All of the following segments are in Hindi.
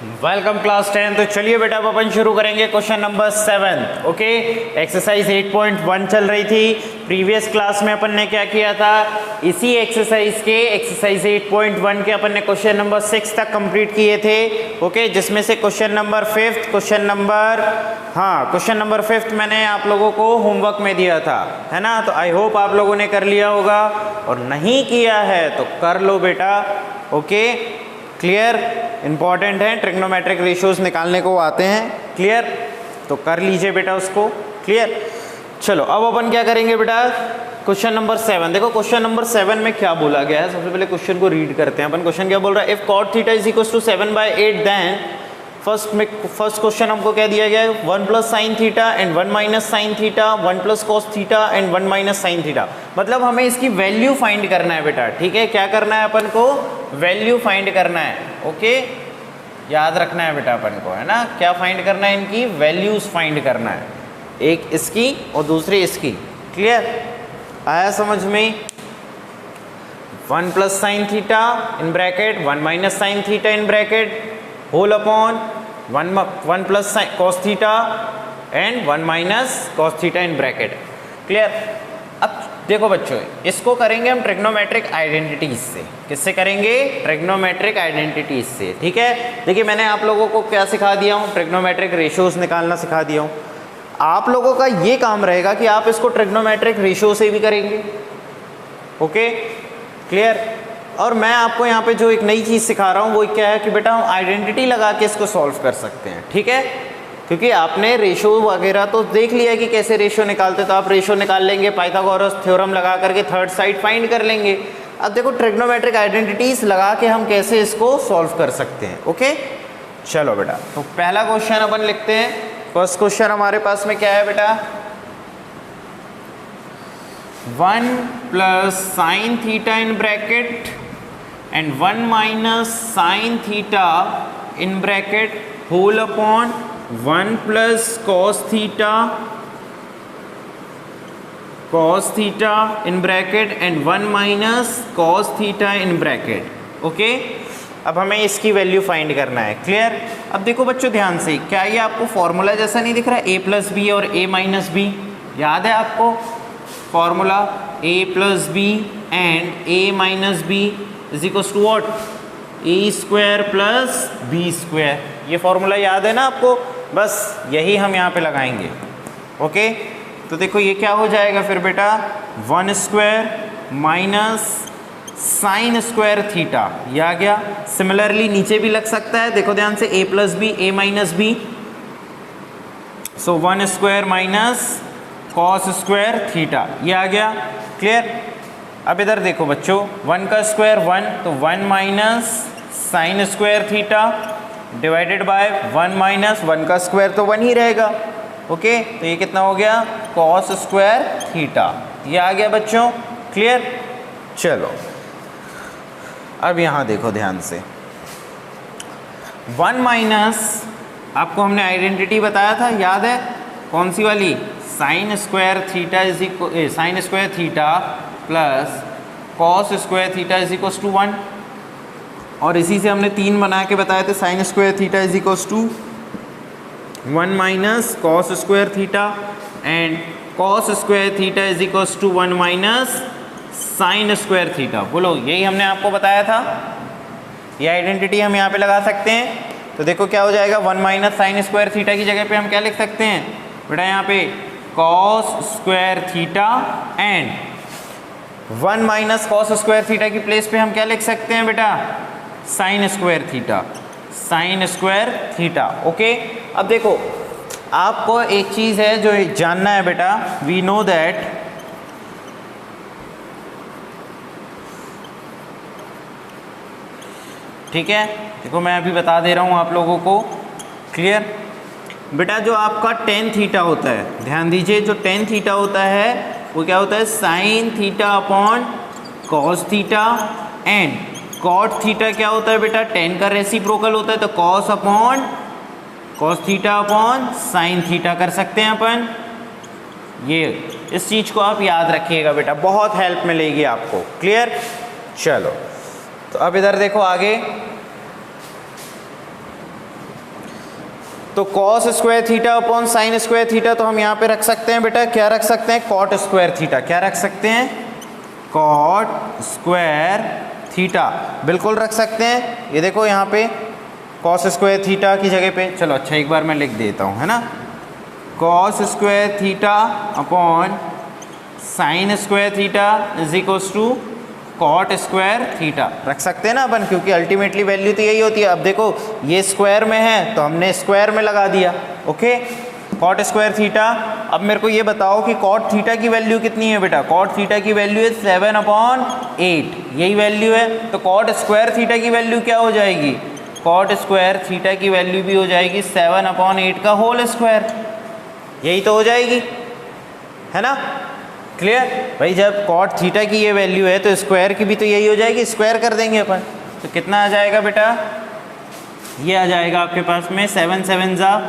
Welcome class 10। तो चलिए बेटा अब अपन शुरू करेंगे क्वेश्चन नंबर 7। ओके, एक्सरसाइज 8.1 चल रही थी। प्रीवियस क्लास में अपन ने क्या किया था, इसी एक्सरसाइज के एक्सरसाइज 8.1 के अपन ने क्वेश्चन नंबर 6 तक कंप्लीट किए थे। ओके, जिसमें से क्वेश्चन नंबर 5 मैंने आप लोगों को होमवर्क में दिया था, है ना। तो आई होप आप लोगों ने कर लिया होगा, और नहीं किया है तो कर लो बेटा। ओके, क्लियर, इंपॉर्टेंट है, ट्रिग्नोमेट्रिक रेशियोज निकालने को आते हैं। क्लियर, तो कर लीजिए बेटा उसको। क्लियर, चलो अब अपन क्या करेंगे बेटा, क्वेश्चन नंबर 7 देखो। क्वेश्चन नंबर 7 में क्या बोला गया है, सबसे पहले क्वेश्चन को रीड करते हैं अपन। क्वेश्चन क्या बोल रहा है, if cot theta is equal to 7/8 then first question हमको क्या दिया गया है, 1 plus sine theta and 1 minus sine theta, 1 plus cos theta and 1 minus sine theta. मतलब हमें इसकी वैल्यू फाइंड करना है बेटा। ठीक है, क्या करना है अपन को, वैल्यू फाइंड करना है। ओके, याद रखना है बेटा अपन को, है ना। क्या फाइंड करना है, इनकी वैल्यूज फाइंड करना है, एक इसकी और दूसरी इसकी। क्लियर, आया समझ में। 1 plus sine theta in bracket 1 minus sine theta in bracket whole upon 1 plus cos theta and 1 minus cos theta in bracket. Clear, अब देखो बच्चों, इसको करेंगे हम ट्रिग्नोमेट्रिक आइडेंटिटीज से। किससे करेंगे, ट्रिग्नोमेट्रिक आइडेंटिटीज से। ठीक है, देखिए मैंने आप लोगों को क्या सिखा दिया हूँ, ट्रिग्नोमेट्रिक रेशियोज निकालना सिखा दिया हूँ। आप लोगों का ये काम रहेगा कि आप इसको ट्रिग्नोमेट्रिक रेशियो से भी करेंगे। Okay, clear. और मैं आपको यहाँ पे जो एक नई चीज़ सिखा रहा हूँ वो क्या है कि बेटा हम आइडेंटिटी लगा के इसको सॉल्व कर सकते हैं। ठीक है, क्योंकि आपने रेशो वगैरह तो देख लिया कि कैसे रेशो निकालते, तो आप रेशो निकाल लेंगे, पाइथागोरस थ्योरम लगा करके थर्ड साइड फाइंड कर लेंगे। अब देखो ट्रिग्नोमेट्रिक आइडेंटिटीज लगा के हम कैसे इसको सॉल्व कर सकते हैं। ओके, चलो बेटा, तो पहला क्वेश्चन अपन लिखते हैं। फर्स्ट क्वेश्चन हमारे पास में क्या है बेटा, 1 plus sine theta in bracket and 1 minus sine theta in bracket whole upon 1 plus cos theta in bracket and 1 minus cos theta in bracket. Okay, अब हमें इसकी वैल्यू फाइंड करना है। क्लियर, अब देखो बच्चों ध्यान से, क्या ये आपको फॉर्मूला जैसा नहीं दिख रहा है, a प्लस बी और a माइनस बी। याद है आपको formula, a plus b and a minus b is equal to what, a square plus b square. ये फॉर्मूला याद है ना आपको, बस यही हम यहाँ पे लगाएंगे। ओके, तो देखो ये क्या हो जाएगा फिर बेटा, 1 square minus sine square theta, ये आ गया। सिमिलरली नीचे भी लग सकता है, देखो ध्यान से, a plus b a minus b, so 1 square minus cos square theta, ये आ गया। क्लियर, अब इधर देखो बच्चों, 1 का स्क्वायर 1, तो 1 minus sine square theta divided by 1 minus 1 का स्क्वायर तो 1 ही रहेगा। ओके, तो ये कितना हो गया, कॉस स्क्वायर थीटा, ये आ गया बच्चों। क्लियर, चलो अब यहाँ देखो ध्यान से, 1 माइनस, आपको हमने आइडेंटिटी बताया था, याद है कौन सी वाली, sine square theta is equal, sine square theta plus cos square theta is equal to 1, और इसी से हमने 3 बना के बताए थे, sine square theta is equal to 1 minus cos square theta and cos square theta is equal to 1 minus sine square theta. बोलो, यही हमने आपको बताया था, ये आइडेंटिटी हम यहाँ पे लगा सकते हैं। तो देखो क्या हो जाएगा, 1 माइनस साइन स्क्वायर थीटा की जगह पे हम क्या लिख सकते हैं बेटा, यहाँ पे cos square theta and 1 minus cos square theta की प्लेस पे हम क्या लिख सकते हैं बेटा, sign square theta, sign square theta. Okay, अब देखो आपको एक चीज़ है जो जानना है बेटा, वी नो दैट ठीक है, देखो मैं अभी बता दे रहा हूँ आप लोगों को। क्लियर बेटा, जो आपका टेन थीटा होता है, ध्यान दीजिए, जो टेन थीटा होता है वो क्या होता है, sine theta upon cos theta, and cot theta क्या होता है बेटा, टेन का रेसिप्रोकल होता है, तो cos upon cos theta upon sine theta कर सकते हैं अपन। ये इस चीज़ को आप याद रखिएगा बेटा, बहुत हेल्प मिलेगी आपको। क्लियर, चलो तो अब इधर देखो आगे, तो cos square theta upon sine square theta तो हम यहाँ पे रख सकते हैं बेटा, क्या रख सकते हैं, कॉट स्क्वायर थीटा। क्या रख सकते हैं, कॉट स्क्वायर थीटा, बिल्कुल रख सकते हैं। ये देखो यहाँ पे कॉस स्क्वायर थीटा की जगह पे, चलो अच्छा एक बार मैं लिख देता हूँ, है ना, cos square theta upon sine square theta is equals to cot square theta रख सकते हैं ना अपन, क्योंकि अल्टीमेटली वैल्यू तो यही होती है। अब देखो ये स्क्वायर में है तो हमने स्क्वायर में लगा दिया, ओके, कॉट स्क्वायर थीटा। अब मेरे को ये बताओ कि कॉट थीटा की वैल्यू कितनी है बेटा, कॉट थीटा की वैल्यू है 7/8, यही वैल्यू है। तो कॉट स्क्वायर थीटा की वैल्यू क्या हो जाएगी, कॉट स्क्वायर थीटा की वैल्यू भी हो जाएगी 7/8 का होल स्क्वायर, यही तो हो जाएगी, है ना, क्लियर भाई। जब कॉट थीटा की ये वैल्यू है तो स्क्वायर की भी तो यही हो जाएगी, स्क्वायर कर देंगे अपन। तो कितना आ जाएगा बेटा, ये आ जाएगा आपके पास में 7 7 ज़ा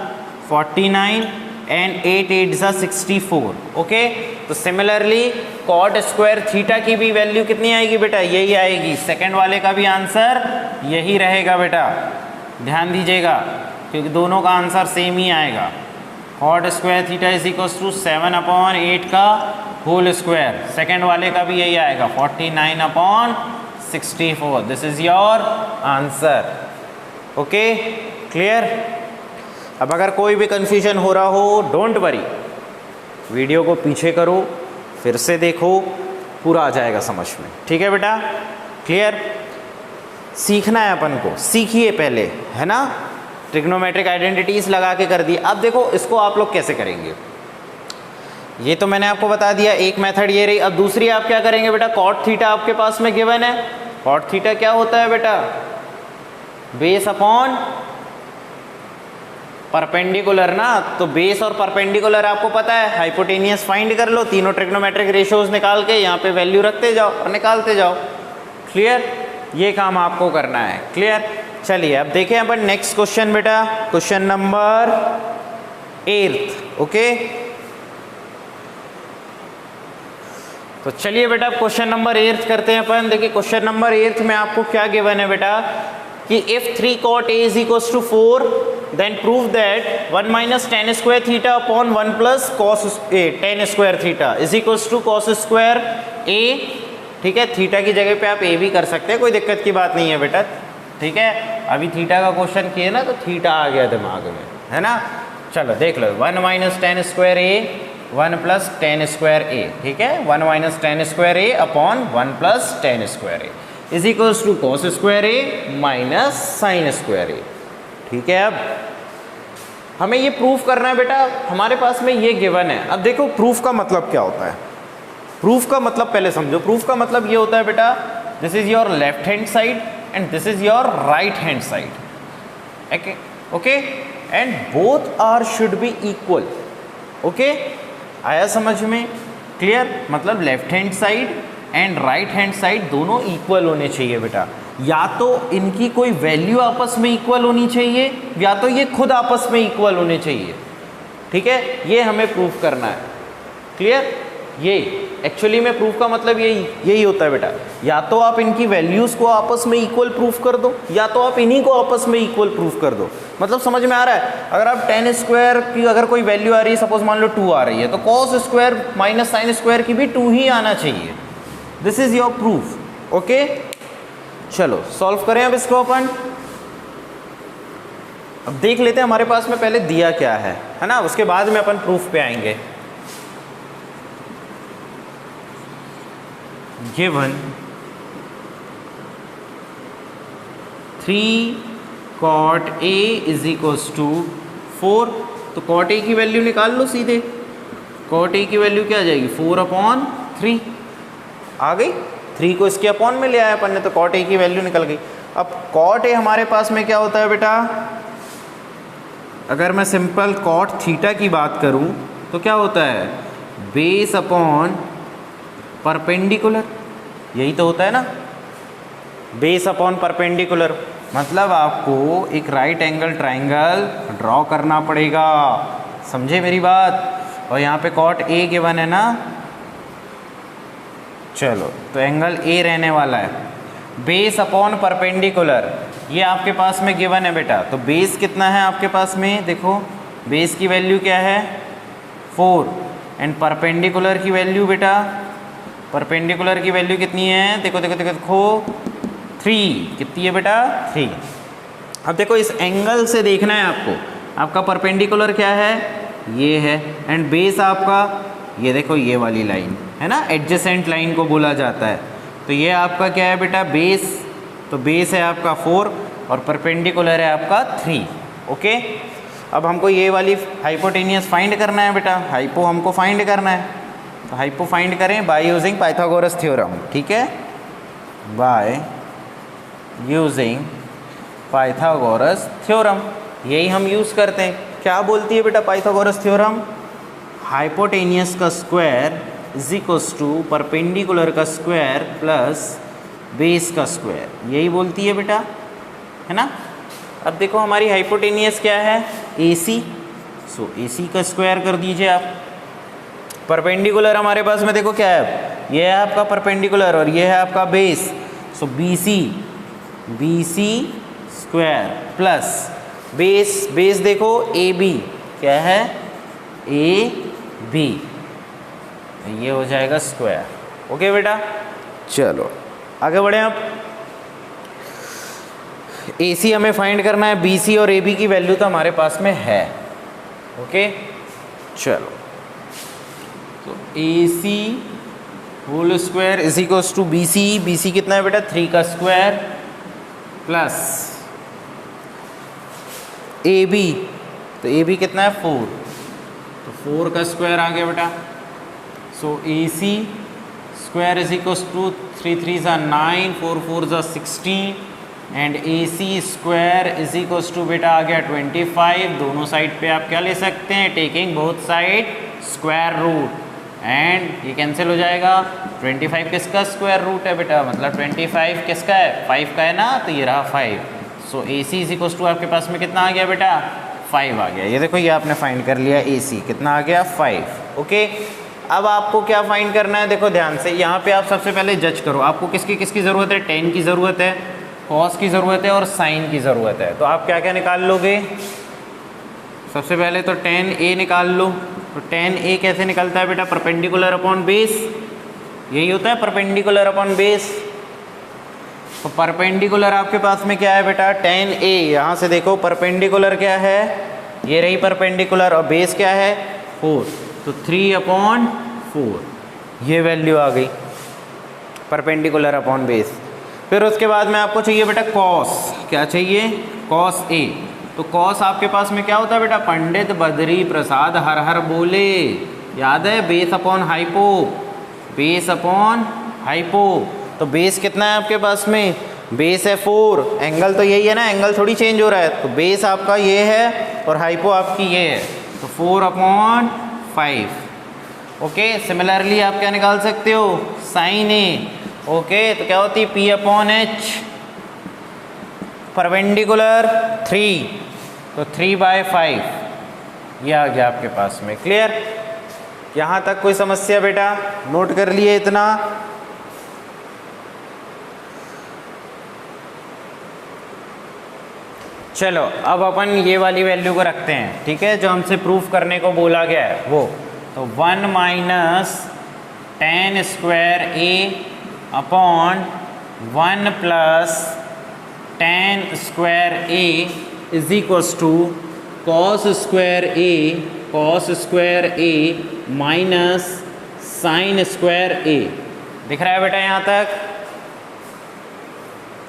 49 एंड 8 8 ज़ा 64, ओके। तो सिमिलरली कॉट स्क्वायर थीटा की भी वैल्यू कितनी आएगी बेटा, यही आएगी। सेकंड वाले का भी आंसर यही रहेगा बेटा, ध्यान दीजिएगा, क्योंकि दोनों का आंसर सेम ही आएगा। Cot square theta is equals to 7/8 का होल स्क्वायर, सेकेंड वाले का भी यही आएगा 49/64। This is your answer, okay, clear. अब अगर कोई भी कंफ्यूजन हो रहा हो, डोंट वरी, वीडियो को पीछे करो, फिर से देखो, पूरा आ जाएगा समझ में, ठीक है बेटा, क्लियर। सीखना है अपन को, सीखिए पहले, है ना, ट्रिग्नोमेट्रिक आइडेंटिटीज लगा के कर दी। अब देखो इसको आप लोग कैसे करेंगे, ये तो मैंने आपको बता दिया, एक मेथड ये रही। अब दूसरी आप क्या करेंगे बेटा, कॉट थीटा आपके पास में गिवन है। कॉट थीटा क्या होता है बेटा, बेस अपॉन परपेंडिकुलर ना, तो बेस और परपेंडिकुलर आपको पता है, हाइपोटेनियस फाइंड कर लो, तीनों ट्रिग्नोमेट्रिक रेशियोज निकाल के यहाँ पे वैल्यू रखते जाओ और निकालते जाओ, क्लियर। ये काम आपको करना है, क्लियर। चलिए अब देखें अपन नेक्स्ट क्वेश्चन बेटा, क्वेश्चन नंबर 8, ओके। तो चलिए बेटा क्वेश्चन नंबर 8 करते हैं अपन। देखिए क्वेश्चन नंबर 8 में आपको क्या गिवन है बेटा, कि if 3 cot a is equals to 4 then prove that 1 minus tan square theta upon 1 plus cos a tan square theta is equals to cos square a, ठीक है। थीटा की जगह पे आप a भी कर सकते हैं, कोई दिक्कत की बात नहीं है बेटा, ठीक है। अभी थीटा का क्वेश्चन किए ना तो थीटा आ गया दिमाग में, है ना। चलो देख लो, 1 minus tan square a 1 plus tan square a, ठीक है, 1 minus tan square a upon 1 plus tan square a is equals to cos square A minus sine square A, ठीक है। अब हमें ये प्रूफ करना है बेटा, हमारे पास में ये गिवन है। अब देखो प्रूफ का मतलब क्या होता है, प्रूफ का मतलब पहले समझो। प्रूफ का मतलब ये होता है बेटा, this is your left hand side and this is your right hand side, okay, and both are should be equal, okay. आया समझ में, क्लियर। मतलब left hand side and right hand side दोनों इक्वल होने चाहिए बेटा, या तो इनकी कोई वैल्यू आपस में इक्वल होनी चाहिए या तो ये खुद आपस में इक्वल होने चाहिए, ठीक है। ये हमें प्रूफ करना है, क्लियर। ये एक्चुअली में प्रूफ का मतलब यही होता है बेटा, या तो आप इनकी वैल्यूज़ को आपस में इक्वल प्रूफ कर दो या तो आप इन्हीं को आपस में इक्वल प्रूफ कर दो। मतलब समझ में आ रहा है। अगर आप tan स्क्वायर की अगर कोई वैल्यू आ रही है, सपोज मान लो 2 आ रही है, तो cos square minus sine square की भी 2 ही आना चाहिए। This is your proof, okay. चलो सॉल्व करें अब इसको अपन। अब देख लेते हैं हमारे पास में पहले दिया क्या है ना, उसके बाद में अपन प्रूफ पे आएंगे। Given 3 cot a is equals to 4, तो cot a की वैल्यू निकाल लो सीधे। cot a की वैल्यू क्या आ जाएगी, 4/3 आ गई। 3 को इसके अपॉन में ले आया अपन ने, तो cot a की वैल्यू निकल गई। अब cot a हमारे पास में क्या होता है बेटा, अगर मैं सिंपल cot थीटा की बात करूं तो क्या होता है, बेस अपॉन परपेंडिकुलर, यही तो होता है ना, बेस अपॉन परपेंडिकुलर। मतलब आपको एक राइट एंगल ट्राइंगल ड्रॉ करना पड़ेगा, समझे मेरी बात। और यहाँ पे cot a गिवन है ना, चलो तो एंगल ए रहने वाला है, बेस अपॉन परपेंडिकुलर, ये आपके पास में गिवन है बेटा। तो बेस कितना है आपके पास में, देखो बेस की वैल्यू क्या है 4 एंड परपेंडिकुलर की वैल्यू बेटा, परपेंडिकुलर की वैल्यू कितनी है, देखो देखो देखो देखो 3, कितनी है बेटा 3। अब देखो इस एंगल से देखना है आपको, आपका परपेंडिकुलर क्या है ये है एंड बेस आपका ये देखो ये वाली लाइन है ना, एडजेसेंट लाइन को बोला जाता है। तो ये आपका क्या है बेटा बेस, तो बेस है आपका 4 और परपेंडिकुलर है आपका 3। ओके, अब हमको ये वाली हाइपोटेनियस फाइंड करना है बेटा, हाइपो हमको फाइंड करना है। तो हाइपो फाइंड करें बाय यूजिंग पाइथागोरस थ्योरम, ठीक है, बाय यूजिंग पाइथागोरस थ्योरम, यही हम यूज़ करते हैं। क्या बोलती है बेटा पाइथागोरस थ्योरम, हाइपोटेनियस का square is equals to perpendicular का स्क्वायर प्लस बेस का स्क्वायर, यही बोलती है बेटा, है ना। अब देखो हमारी हाइपोटेनियस क्या है AC, सो AC का स्क्वायर कर दीजिए आप। परपेंडिकुलर हमारे पास में देखो क्या है, ये है आपका परपेंडिकुलर और ये है आपका बेस, सो BC square plus base, base देखो AB क्या है AB, ये हो जाएगा स्क्वायर। ओके बेटा, चलो आगे बढ़े। अब AC हमें फाइंड करना है, BC और AB की वैल्यू तो हमारे पास में है। ओके चलो, तो AC whole square is equals to BC कितना है बेटा 3 का स्क्वायर प्लस AB, तो AB कितना है 4, तो 4 का स्क्वायर आ गया बेटा। So AC square is equals to 3 3 ज़ा 9, 4 4 ज़ा 16 and AC square is equals to बेटा आ गया 25। दोनों साइड पे आप क्या ले सकते हैं, taking both side square root and ये कैंसिल हो जाएगा। 25 किसका स्क्वायर रूट है बेटा, मतलब 25 किसका है 5 का है ना, तो ये रहा 5। सो AC इज इक्वल्स टू आपके पास में कितना आ गया बेटा 5 आ गया। ये देखो ये आपने फाइंड कर लिया AC कितना आ गया 5। ओके, अब आपको क्या फाइंड करना है, देखो ध्यान से, यहाँ पे आप सबसे पहले जज करो आपको किसकी किसकी ज़रूरत है, tan की ज़रूरत है, cos की ज़रूरत है और sin की ज़रूरत है। तो आप क्या क्या निकाल लोगे, सबसे पहले तो tan A निकाल लो। तो tan A कैसे निकलता है बेटा, परपेंडिकुलर अपॉन बेस, यही होता है परपेंडिकुलर अपॉन बेस। तो परपेंडिकुलर आपके पास में क्या है बेटा tan A, यहाँ से देखो परपेंडिकुलर क्या है, ये रही परपेंडिकुलर और बेस क्या है 4, तो 3/4 ये वैल्यू आ गई परपेंडिकुलर अपॉन बेस। फिर उसके बाद में आपको चाहिए बेटा cos, क्या चाहिए cos A। तो cos आपके पास में क्या होता है बेटा, पंडित बद्री प्रसाद हर हर बोले, याद है base upon hypo, base upon hypo. तो बेस कितना है आपके पास में, बेस है 4, एंगल तो यही है ना, एंगल थोड़ी चेंज हो रहा है। तो बेस आपका ये है और हाइपो आपकी ये है, तो 4/5। ओके, सिमिलरली आप क्या निकाल सकते हो sin A। ओके, तो क्या होती है P/H, परपेंडिकुलर 3, तो 3/5 ये आ गया आपके पास में। क्लियर, यहाँ तक कोई समस्या बेटा, नोट कर लिए इतना। चलो अब अपन ये वाली वैल्यू को रखते हैं, ठीक है, जो हमसे प्रूफ करने को बोला गया है वो। तो 1 - tan square A upon 1 + tan square A is equals to cos square A minus sin square A। दिख रहा है बेटा यहाँ तक?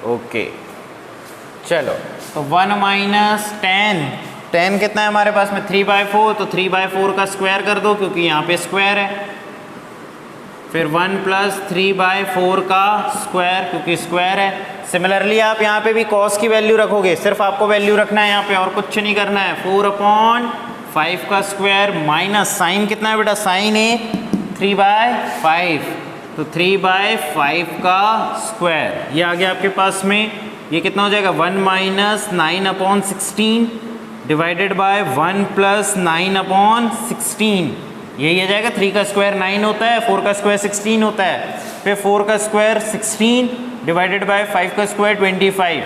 ओके चलो, तो 1 - tan कितना है हमारे पास में 3/4, तो 3/4 का स्क्वायर कर दो क्योंकि यहाँ पे स्क्वायर है। फिर 1 + 3/4 का स्क्वायर क्योंकि स्क्वायर है। सिमिलरली आप यहाँ पे भी cos की वैल्यू रखोगे, सिर्फ आपको वैल्यू रखना है यहाँ पे और कुछ नहीं करना है। 4/5 का स्क्वायर माइनस sin कितना है बेटा, sin A 3/5, तो 3/5 का स्क्वायर ये आ गया आपके पास में। ये कितना हो जाएगा 1 - 9/16 डिवाइडेड बाय 1 + 9/16, यही आ जाएगा। 3 का स्क्वायर 9 होता है, 4 का स्क्वायर 16 होता है, फिर 4 का स्क्वायर 16 डिवाइडेड बाय 5 का स्क्वायर 25,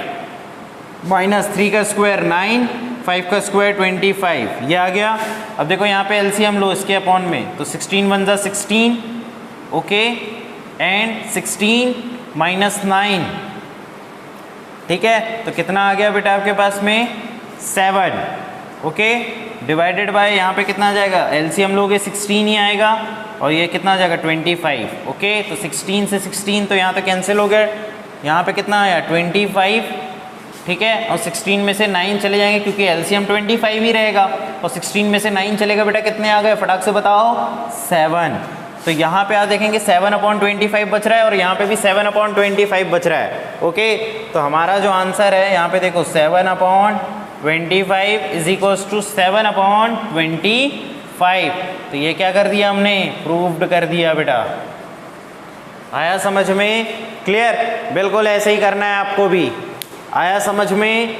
-3 का स्क्वायर 9, 5 का स्क्वायर 25, ये आ गया। अब देखो यहाँ पे एलसीएम लो इसके अपॉन में, तो 16 1 जा 16, ओके, एंड 16 - 9, ठीक है, तो कितना आ गया बेटा आपके पास में 7, ओके, डिवाइडेड बाय यहाँ पे कितना आ जाएगा, एलसीएम लोगे 16 ही आएगा, और ये कितना आ जाएगा 25, ओके, तो 16 से 16 तो यहाँ तो कैंसिल हो गया, यहाँ पे कितना आया 25, ठीक है, और 16 में से 9 चले जाएंगे क्योंकि एलसीएम 25 ही रहेगा, और 16 में से 9 चलेगा बेटा, कितने आ गए फटाक से बताओ 7। तो यहाँ पे आप देखेंगे 7/25 बच रहा है, और यहाँ पे भी 7/25 बच रहा है, ओके। तो हमारा जो आंसर है यहाँ पे देखो 7/25 इज इक्वल्स टू 7/25। तो ये क्या कर दिया हमने, प्रूव्ड कर दिया बेटा। आया समझ में, क्लियर, बिल्कुल ऐसे ही करना है आपको भी। आया समझ में,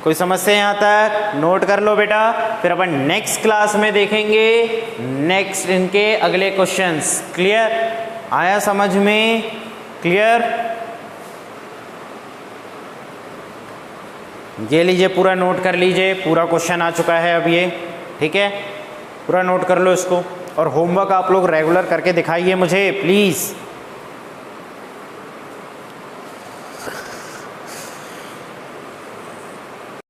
कोई समस्या यहाँ तक, नोट कर लो बेटा, फिर अपन नेक्स्ट क्लास में देखेंगे नेक्स्ट इनके अगले क्वेश्चंस। क्लियर, आया समझ में, क्लियर। ये लीजिए पूरा नोट कर लीजिए, पूरा क्वेश्चन आ चुका है अब ये, ठीक है, पूरा नोट कर लो इसको, और होमवर्क आप लोग रेगुलर करके दिखाइए मुझे प्लीज़।